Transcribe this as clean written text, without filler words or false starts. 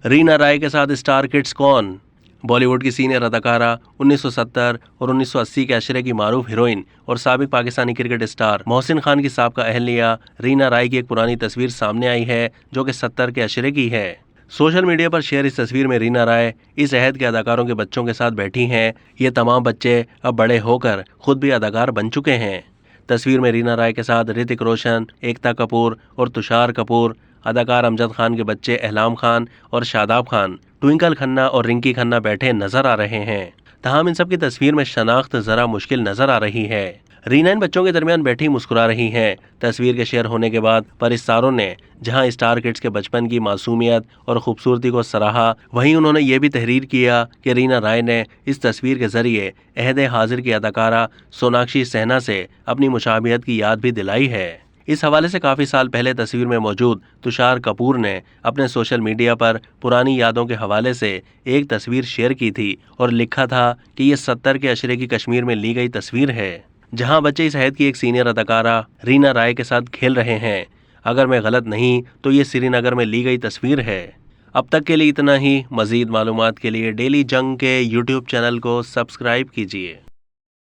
रीना राय के साथ star kids कौन? बॉलीवुड की सीनियर अदाकारा 1970 और 1980 के अशरे की मारूफ हीरोइन और साबिक पाकिस्तानी क्रिकेट स्टार मोहसिन खान की साबका अहलिया रीना राय की एक पुरानी तस्वीर सामने आई है जो कि 70 के अशरे की है। सोशल मीडिया पर शेयर इस तस्वीर में रीना राय इस अहद के अदाकारों के बच्चों के साथ बैठी हैं। ये तमाम बच्चे अब बड़े होकर खुद भी अदाकार बन चुके हैं। तस्वीर में रीना राय के साथ ऋतिक रोशन, एकता कपूर और तुषार कपूर, अदाकार अमजद खान के बच्चे एहलाम खान और शादाब खान, ट्विंकल खन्ना और रिंकी खन्ना बैठे नजर आ रहे हैं। तमाम इन सब की तस्वीर में शनाख्त जरा मुश्किल नजर आ रही है। रीना इन बच्चों के दरमियान बैठी मुस्कुरा रही हैं। तस्वीर के शेयर होने के बाद परिस्तारों ने जहां स्टार किड्स के बचपन की मासूमियत और खूबसूरती को सराहा, वहीं उन्होंने ये भी तहरीर किया कि रीना राय ने इस तस्वीर के जरिए अहद हाजिर की अदाकारा सोनाक्षी सिन्हा से अपनी मुशाबिहत की याद भी दिलाई है। इस हवाले से काफ़ी साल पहले तस्वीर में मौजूद तुषार कपूर ने अपने सोशल मीडिया पर पुरानी यादों के हवाले से एक तस्वीर शेयर की थी और लिखा था कि ये 70 के अशरे की कश्मीर में ली गई तस्वीर है, जहां बच्चे इस अहद की एक सीनियर अदाकारा रीना राय के साथ खेल रहे हैं। अगर मैं गलत नहीं तो ये श्रीनगर में ली गई तस्वीर है। अब तक के लिए इतना ही। मज़ीद मालूमात के लिए डेली जंग के यूट्यूब चैनल को सब्सक्राइब कीजिए।